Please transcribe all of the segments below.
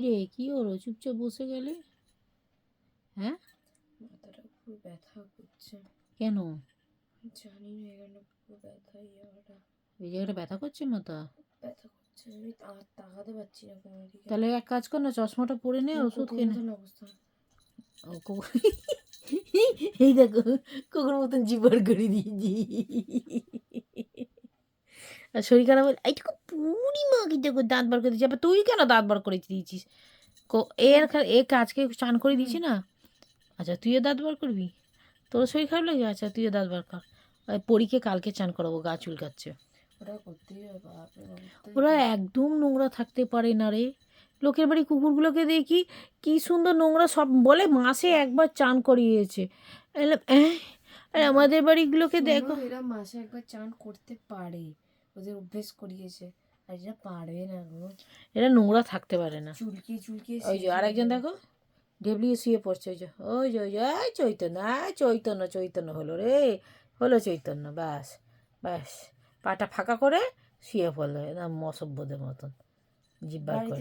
রে কি হলো, চুপচাপ বসে গেলে? হ্যাঁ, মাথাটা পুরো ব্যথা করছে। কেন? জানি না, এখানে পুরো ব্যথা ইয়াটা এই জায়গাটা ব্যথা করছে, মাথা ব্যথা করছে। আমি তাকাতে পারছি না কোনো দিকে। তাহলে এক কাজ কর না, চশমাটা পরে নে, আর ওষুধ খেয়ে নে। মতন অবস্থা। ও, এই দেখো, কুকুর মতন জিবার করে দিয়েছি। আর শরীর খারাপ হলে এইটুকু পুরি মাকে দেখো দাঁত বার করে দিয়েছি। আবার তুই কেন দাঁত বার করে দিয়েছিস? এ আজকে চান করে দিয়েছি না। আচ্ছা, তুইও দাঁত বার করবি? তোর শরীর খারাপ লাগে? আচ্ছা, তুইও দাঁত বার কর। পরীকে কালকে চান করাবো, গা চুলকাচ্ছে। ওটা করতেই হবে, ওরা একদম নোংরা থাকতে পারে না রে। লোকের বাড়ি কুকুরগুলোকে দেখি কি সুন্দর নোংরা, সব বলে মাসে একবার চান করিয়েছে। আর আমাদের বাড়িগুলোকে দেখো, এরা মাসে একবার চান করতে পারে, ওদের অভ্যেস করিয়েছে। আর এরা পারবে না গো, এরা নোংরা থাকতে পারে না। চুলকিয়ে চুলকিয়ে। ওই যে আরেকজন দেখো, ডেবলিউ শুয়ে পড়ছে। ওই যে এই চৈতন্য, চৈতন্য হলো রে, হলো চৈতন্য। ব্যাস ব্যাস, পাটা ফাঁকা করে শুয়ে পড়লো একদম অসভ্যদের মতন জিব্বার করে।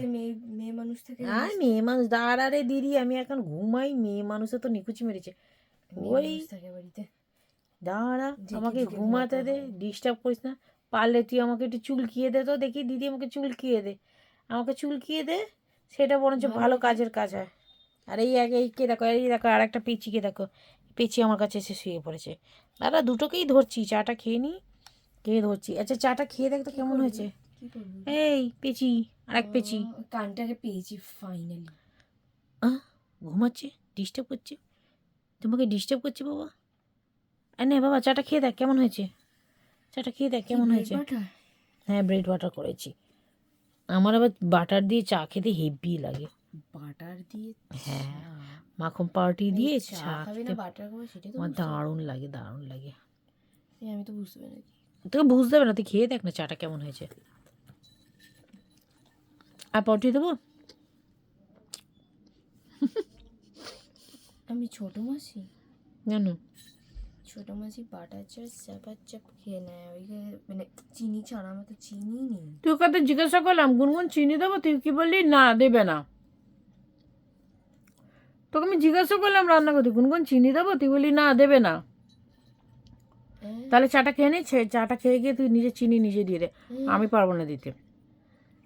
মেয়ে মানুষ থেকে আর মেয়ে মানুষ দাঁড়া রে দিদি, আমি এখন ঘুমাই। মেয়ে মানুষে তো নিকুচি মেরেছে। ওই বাড়িতে দাঁড়া, আমাকে ঘুমাতে দে, ডিস্টার্ব করিস না। পারলে তুই আমাকে একটু চুলকিয়ে দে তো দেখি। দিদি আমাকে চুলকিয়ে দে, আমাকে চুলকিয়ে দে, সেটা বরঞ্চ ভালো কাজের কাজ হয়। আর এই কে দেখো, এই দেখো আর একটা পেঁচিকে দেখো, পেঁচি আমার কাছে এসে শুয়ে পড়েছে। দাদা দুটোকেই ধরছি, চাটা খেয়ে নি, খেয়ে ধরছি। আচ্ছা, চাটা খেয়ে দেখ তো কেমন হয়েছে। এই পেঁচি, আর এক পেঁচি কানটাকে পেয়েছি ফাইনালি। ঘুমাচ্ছে, ডিস্টার্ব করছে, তোমাকে ডিস্টার্ব করছে বাবা। আর নে বাবা, চাটা খেয়ে দেখ কেমন হয়েছে। চাটা খেয়ে দেখ কেমন হয়েছে। হ্যাঁ, ব্রেড বাটার করেছি। আমার আবার বাটার দিয়ে চা খেতে হেভি লাগে। বাটার দিয়ে? হ্যাঁ, মাখন পাউরুটি দিয়ে চা খেতে বাটার করে, সেটা তো আমার দারুণ লাগে, দারুণ লাগে। আমি তো বুঝতে পারি না। তোকে বুঝতে হবে না, তুই খেয়ে দেখ না চাটা কেমন হয়েছে। আর পাউরুটি দেবো? আমি ছোট মাসি, জানো ছোট মাসি বাটার চাপ চাপার চাপ খেয়ে নেয়। ওইখানে মানে চিনি ছাড়া, আমার তো চিনি নেই। তুই কত জিজ্ঞাসা করলাম গুনগুন চিনি দেবো, তুই কি বললি না দেবে না। তোকে আমি জিজ্ঞাসা করলাম রান্না করতে গুনগুন চিনি দেবো, তুই বললি না দেবে না। তাহলে চাটা খেয়ে নিচ্ছে, চাটা খেয়ে গিয়ে তুই নিজে চিনি নিজে দিয়ে দে, আমি পারবো না দিতে।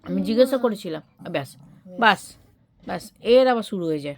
আমি জিজ্ঞাসা করেছিলাম। ব্যাস ব্যাস ব্যাস, এর আবার শুরু হয়ে যায়।